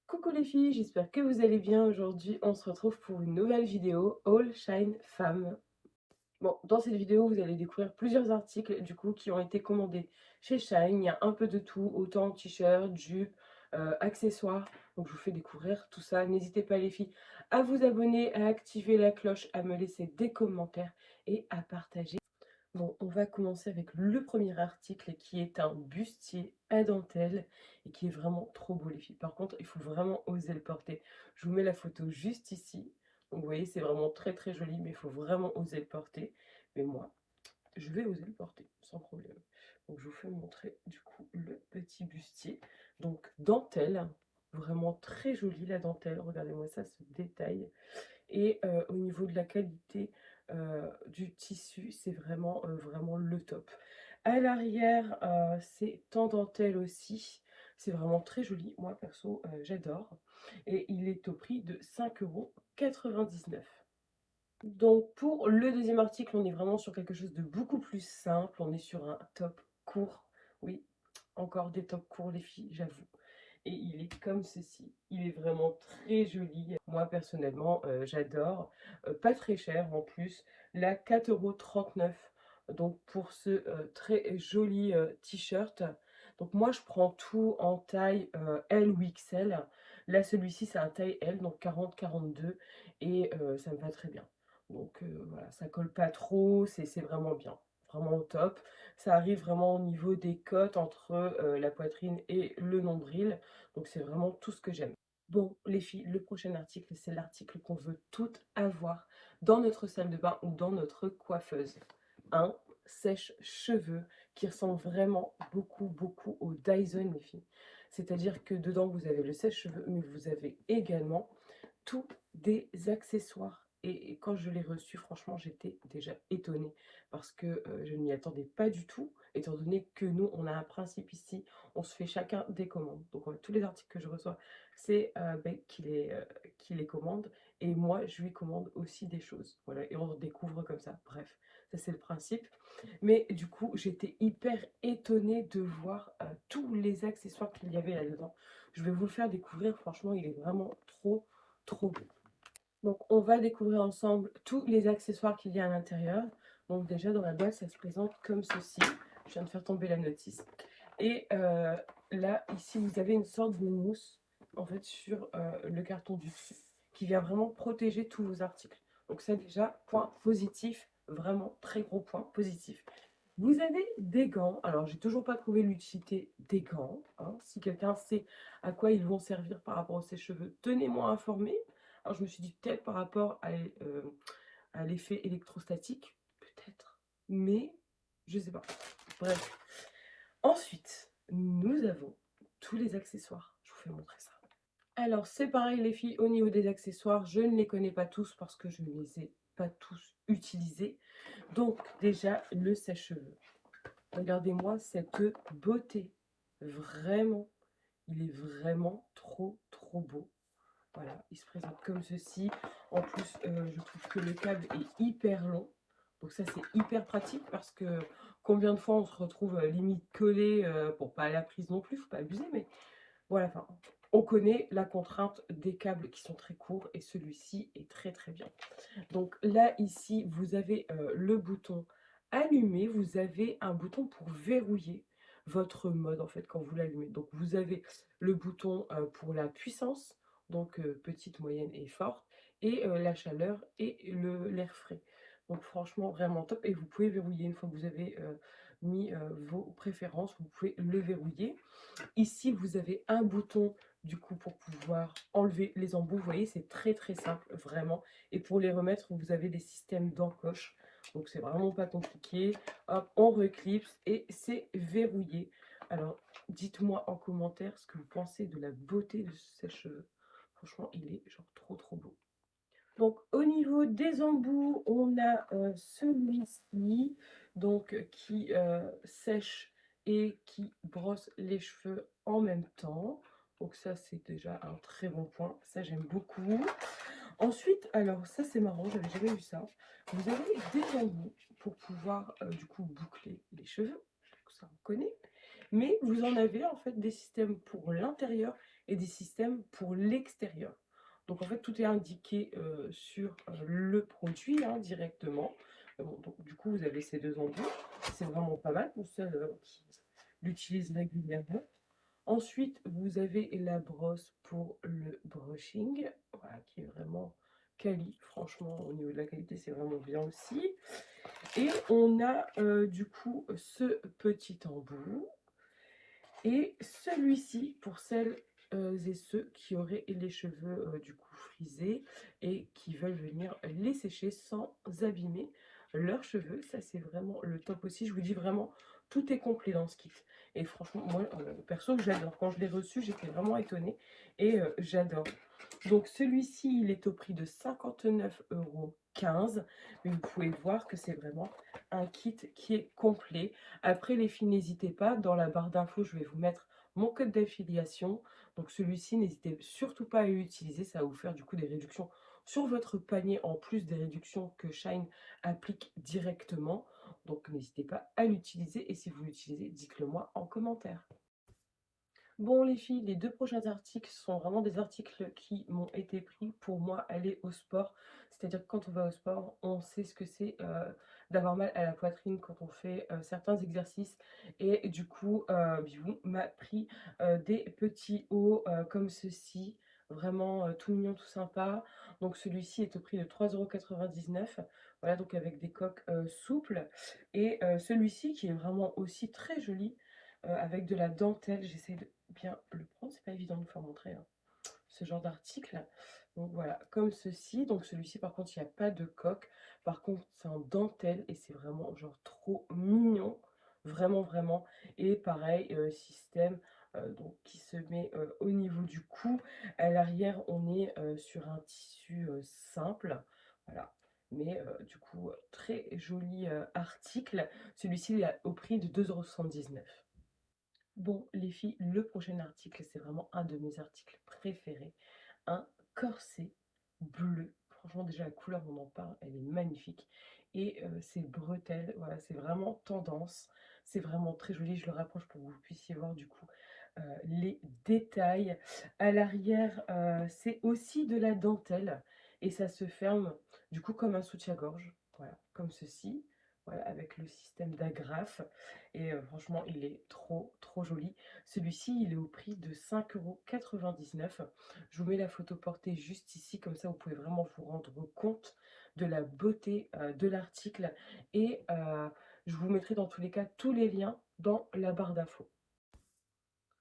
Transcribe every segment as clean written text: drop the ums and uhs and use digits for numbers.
Coucou les filles, j'espère que vous allez bien. Aujourd'hui, on se retrouve pour une nouvelle vidéo All Shine Femme. Bon, dans cette vidéo, vous allez découvrir plusieurs articles du coup qui ont été commandés chez Shine. Il y a un peu de tout, autant t-shirts, jupes, accessoires. Donc je vous fais découvrir tout ça. N'hésitez pas les filles à vous abonner, à activer la cloche, à me laisser des commentaires et à partager. Bon, on va commencer avec le premier article qui est un bustier à dentelle et qui est vraiment trop beau les filles. Par contre, il faut vraiment oser le porter. Je vous mets la photo juste ici. Donc vous voyez, c'est vraiment très très joli, mais il faut vraiment oser le porter. Mais moi, je vais oser le porter sans problème. Donc je vous fais montrer du coup le petit bustier. Donc dentelle, vraiment très jolie la dentelle. Regardez-moi ça, ce détail. Et au niveau de la qualité du tissu, c'est vraiment, vraiment le top. À l'arrière, c'est en dentelle aussi. C'est vraiment très joli. Moi, perso, j'adore. Et il est au prix de 5,99 €. Donc pour le deuxième article, on est vraiment sur quelque chose de beaucoup plus simple. On est sur un top court. Oui, encore des tops courts les filles, j'avoue. Et il est comme ceci. Il est vraiment très joli. Moi personnellement, j'adore. Pas très cher en plus. Là, 4,39 €. Donc pour ce très joli t-shirt. Donc moi, je prends tout en taille L ou XL. Là, celui-ci, c'est un taille L, donc 40-42. Et ça me va très bien. Donc voilà, ça colle pas trop, c'est vraiment bien, vraiment au top. Ça arrive vraiment au niveau des côtes entre la poitrine et le nombril. Donc c'est vraiment tout ce que j'aime. Bon, les filles, le prochain article, c'est l'article qu'on veut toutes avoir dans notre salle de bain ou dans notre coiffeuse. Un sèche-cheveux qui ressemble vraiment beaucoup, beaucoup au Dyson, les filles. C'est-à-dire que dedans, vous avez le sèche-cheveux, mais vous avez également tous des accessoires. Et quand je l'ai reçu, franchement, j'étais déjà étonnée parce que je ne m'y attendais pas du tout, étant donné que nous, on a un principe ici, on se fait chacun des commandes. Donc tous les articles que je reçois, c'est qui les commande et moi, je lui commande aussi des choses. Voilà, et on découvre comme ça. Bref, ça c'est le principe. Mais du coup, j'étais hyper étonnée de voir tous les accessoires qu'il y avait là-dedans. Je vais vous le faire découvrir, franchement, il est vraiment trop beau. Donc on va découvrir ensemble tous les accessoires qu'il y a à l'intérieur. Donc déjà dans la boîte, ça se présente comme ceci. Je viens de faire tomber la notice. Et là, ici, vous avez une sorte de mousse en fait sur le carton du dessus qui vient vraiment protéger tous vos articles. Donc ça déjà, point positif, vraiment très gros point positif. Vous avez des gants. Alors, j'ai toujours pas trouvé l'utilité des gants, hein. Si quelqu'un sait à quoi ils vont servir par rapport à ses cheveux, tenez-moi informé. Alors, je me suis dit peut-être par rapport à l'effet électrostatique, peut-être, mais je sais pas. Bref. Ensuite, nous avons tous les accessoires. Je vous fais montrer ça. Alors, c'est pareil les filles, au niveau des accessoires, je ne les connais pas tous parce que je ne les ai pas tous utilisés. Donc, déjà, le sèche-cheveux. Regardez-moi cette beauté. Vraiment, il est vraiment trop beau. Voilà, il se présente comme ceci. En plus, je trouve que le câble est hyper long. Donc ça, c'est hyper pratique parce que combien de fois on se retrouve limite collé, bon, pas à la prise non plus, faut pas abuser, mais voilà, enfin, on connaît la contrainte des câbles qui sont très courts et celui-ci est très bien. Donc là, ici, vous avez le bouton allumer, vous avez un bouton pour verrouiller votre mode en fait quand vous l'allumez. Donc vous avez le bouton pour la puissance, donc petite, moyenne et forte, et la chaleur et l'air frais. Donc franchement, vraiment top. Et vous pouvez verrouiller une fois que vous avez mis vos préférences, vous pouvez le verrouiller. Ici, vous avez un bouton du coup pour pouvoir enlever les embouts. Vous voyez, c'est très simple, vraiment. Et pour les remettre, vous avez des systèmes d'encoche. Donc, c'est vraiment pas compliqué. Hop, on reclipse et c'est verrouillé. Alors, dites-moi en commentaire ce que vous pensez de la beauté de ce sèche-cheveux. Franchement, il est genre trop beau. Donc, au niveau des embouts, on a celui-ci donc qui sèche et qui brosse les cheveux en même temps. Donc ça, c'est déjà un très bon point. Ça, j'aime beaucoup. Ensuite, alors ça, c'est marrant, j'avais jamais vu ça. Vous avez des embouts pour pouvoir du coup boucler les cheveux. Donc ça, on connaît. Mais vous en avez en fait des systèmes pour l'intérieur et des systèmes pour l'extérieur. Donc en fait, tout est indiqué sur le produit hein, directement. Bon, donc, du coup, vous avez ces deux embouts. C'est vraiment pas mal pour ceux qui l'utilisent régulièrement. Ensuite, vous avez la brosse pour le brushing, voilà, qui est vraiment quali. Franchement, au niveau de la qualité, c'est vraiment bien aussi. Et on a du coup ce petit embout. Et celui-ci, pour celles et ceux qui auraient les cheveux du coup frisés et qui veulent venir les sécher sans abîmer leurs cheveux. Ça, c'est vraiment le top aussi. Je vous dis vraiment, tout est complet dans ce kit. Et franchement, moi, perso, j'adore. Quand je l'ai reçu, j'étais vraiment étonnée et j'adore. Donc celui-ci, il est au prix de 59,15 €. Mais vous pouvez voir que c'est vraiment un kit qui est complet. Après les filles, n'hésitez pas, dans la barre d'infos, je vais vous mettre mon code d'affiliation. Donc celui-ci, n'hésitez surtout pas à l'utiliser, ça va vous faire du coup des réductions sur votre panier, en plus des réductions que Shine applique directement. Donc n'hésitez pas à l'utiliser et si vous l'utilisez, dites-le moi en commentaire. Bon les filles, les 2 prochains articles sont vraiment des articles qui m'ont été pris pour moi aller au sport. C'est-à-dire que quand on va au sport, on sait ce que c'est, d'avoir mal à la poitrine quand on fait, certains exercices et du coup, Bibou m'a pris, des petits hauts, comme ceci, vraiment, tout mignon, tout sympa. Donc celui-ci est au prix de 3,99 €. Voilà, donc avec des coques, souples et celui-ci qui est vraiment aussi très joli, avec de la dentelle. J'essaie de bien le prendre, c'est pas évident de vous faire montrer hein, ce genre d'article. Donc voilà, comme ceci. Donc celui-ci par contre il n'y a pas de coque. Par contre c'est en dentelle et c'est vraiment genre trop mignon. Vraiment vraiment. Et pareil, système donc, qui se met au niveau du cou. À l'arrière on est sur un tissu simple. Voilà. Mais du coup très joli article. Celui-ci il est au prix de 2,79 €. Bon, les filles, le prochain article, c'est vraiment un de mes articles préférés. Un corset bleu. Franchement, déjà, la couleur, on en parle, elle est magnifique. Et ces bretelles, voilà, c'est vraiment tendance. C'est vraiment très joli. Je le rapproche pour que vous puissiez voir, du coup, les détails. À l'arrière, c'est aussi de la dentelle. Et ça se ferme, du coup, comme un soutien-gorge. Voilà, comme ceci. Voilà, avec le système d'agrafe. Et franchement, il est trop, trop joli. Celui-ci, il est au prix de 5,99 €. Je vous mets la photo portée juste ici, comme ça vous pouvez vraiment vous rendre compte de la beauté de l'article. Et je vous mettrai dans tous les cas tous les liens dans la barre d'infos.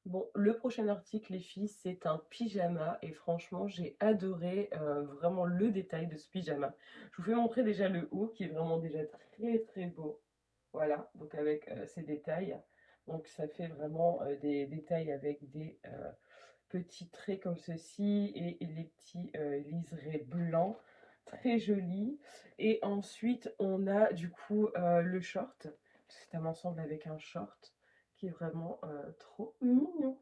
Bon, le prochain article, les filles, c'est un pyjama et franchement, j'ai adoré vraiment le détail de ce pyjama. Je vous fais montrer déjà le haut qui est vraiment déjà très très beau. Voilà, donc avec ces détails. Donc ça fait vraiment des détails avec des petits traits comme ceci et les petits liserés blancs. Très joli. Et ensuite, on a du coup le short. C'est un ensemble avec un short qui est vraiment trop mignon.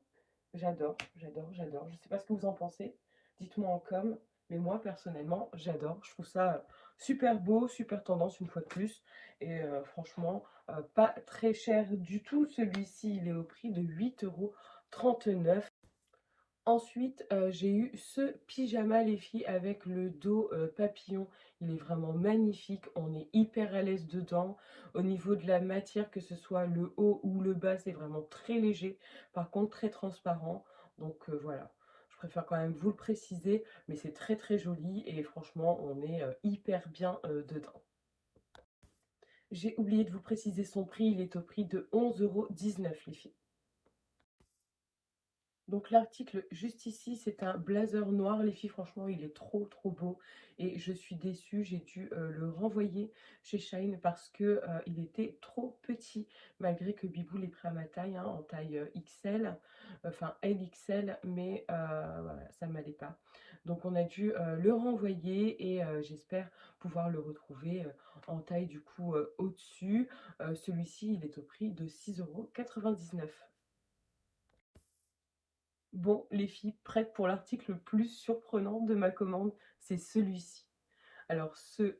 J'adore, j'adore, j'adore. Je ne sais pas ce que vous en pensez. Dites-moi en com. Mais moi, personnellement, j'adore. Je trouve ça super beau, super tendance une fois de plus. Et franchement, pas très cher du tout. Celui-ci, il est au prix de 8,39 €. Ensuite, j'ai eu ce pyjama les filles avec le dos papillon. Il est vraiment magnifique, on est hyper à l'aise dedans. Au niveau de la matière, que ce soit le haut ou le bas, c'est vraiment très léger. Par contre, très transparent. Donc voilà, je préfère quand même vous le préciser, mais c'est très très joli et franchement, on est hyper bien dedans. J'ai oublié de vous préciser son prix, il est au prix de 11,19 € les filles. Donc l'article juste ici, c'est un blazer noir. Les filles, franchement, il est trop, trop beau. Et je suis déçue, j'ai dû le renvoyer chez Shine parce que il était trop petit. Malgré que Bibou l'ait pris à ma taille, hein, en taille XL, enfin LXL, mais voilà, ça ne m'allait pas. Donc on a dû le renvoyer et j'espère pouvoir le retrouver en taille du coup au-dessus. Celui-ci, il est au prix de 6,99 €. Bon, les filles, prêtes pour l'article le plus surprenant de ma commande, c'est celui-ci. Alors ce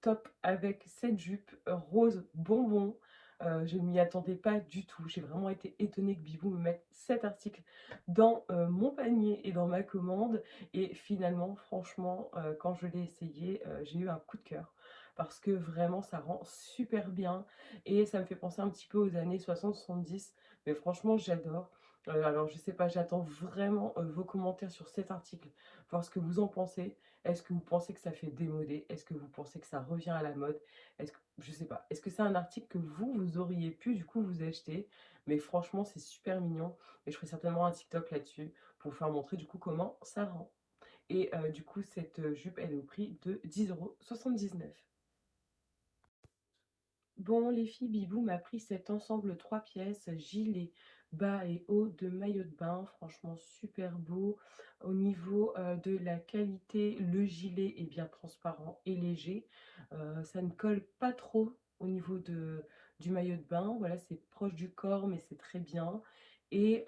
top avec cette jupe rose bonbon, Je ne m'y attendais pas du tout. J'ai vraiment été étonnée que Bibou me mette cet article dans mon panier et dans ma commande. Et finalement, franchement, quand je l'ai essayé, j'ai eu un coup de cœur. Parce que vraiment, ça rend super bien. Et ça me fait penser un petit peu aux années 60-70. Mais franchement, j'adore. Alors, je sais pas, j'attends vraiment vos commentaires sur cet article. Voir ce que vous en pensez. Est-ce que vous pensez que ça fait démodé? Est-ce que vous pensez que ça revient à la mode? Est-ce que, je sais pas, est-ce que c'est un article que vous auriez pu du coup vous acheter? Mais franchement, c'est super mignon. Et je ferai certainement un TikTok là-dessus pour vous faire montrer du coup comment ça rend. Et du coup, cette jupe, elle est au prix de 10,79 €. Bon, les filles, Bibou m'a pris cet ensemble 3 pièces, gilet, bas et haut de maillot de bain. Franchement, super beau. Au niveau de la qualité, le gilet est bien transparent et léger. Ça ne colle pas trop au niveau du maillot de bain. Voilà, c'est proche du corps, mais c'est très bien. Et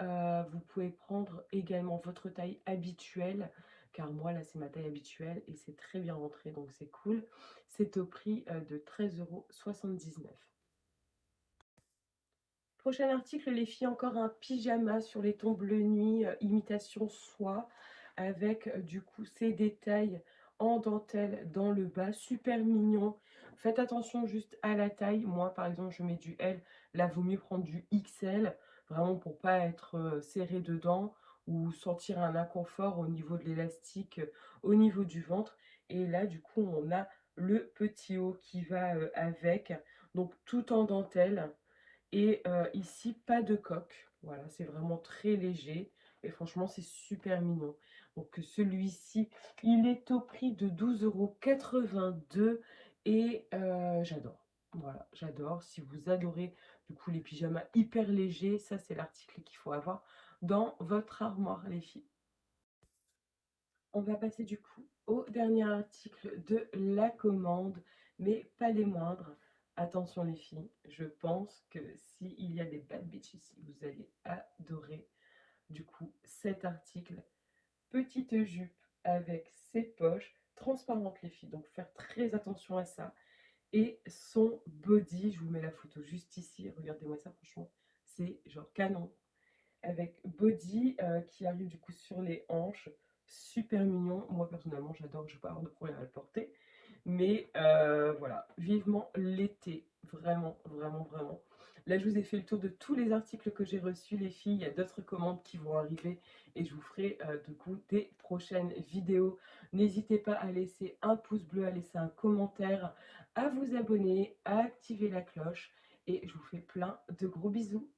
vous pouvez prendre également votre taille habituelle, car moi, là, c'est ma taille habituelle et c'est très bien rentré, donc c'est cool. C'est au prix de 13,79 €. Prochain article, les filles, encore un pyjama sur les tons bleu nuit, imitation soie, avec du coup ces détails en dentelle dans le bas, super mignon. Faites attention juste à la taille. Moi, par exemple, je mets du L. Là, vaut mieux prendre du XL, vraiment pour pas être serré dedans ou sentir un inconfort au niveau de l'élastique, au niveau du ventre. Et là, du coup, on a le petit haut qui va avec, donc tout en dentelle. Et ici, pas de coque. Voilà, c'est vraiment très léger. Et franchement, c'est super mignon. Donc celui-ci, il est au prix de 12,82 € et j'adore. Voilà, j'adore. Si vous adorez du coup les pyjamas hyper légers, ça c'est l'article qu'il faut avoir dans votre armoire, les filles. On va passer du coup au dernier article de la commande, mais pas les moindres. Attention les filles, je pense que s'il y a des bad bitches ici, vous allez adorer du coup cet article. Petite jupe avec ses poches transparentes les filles, donc faire très attention à ça. Et son body, je vous mets la photo juste ici, regardez-moi ça franchement, c'est genre canon avec body qui arrive du coup sur les hanches, super mignon. Moi personnellement j'adore, je vais pas avoir de problème à le porter. Mais voilà, vivement l'été, vraiment, vraiment, vraiment. Là je vous ai fait le tour de tous les articles que j'ai reçus les filles, il y a d'autres commandes qui vont arriver et je vous ferai du coup des prochaines vidéos. N'hésitez pas à laisser un pouce bleu, à laisser un commentaire, à vous abonner, à activer la cloche et je vous fais plein de gros bisous.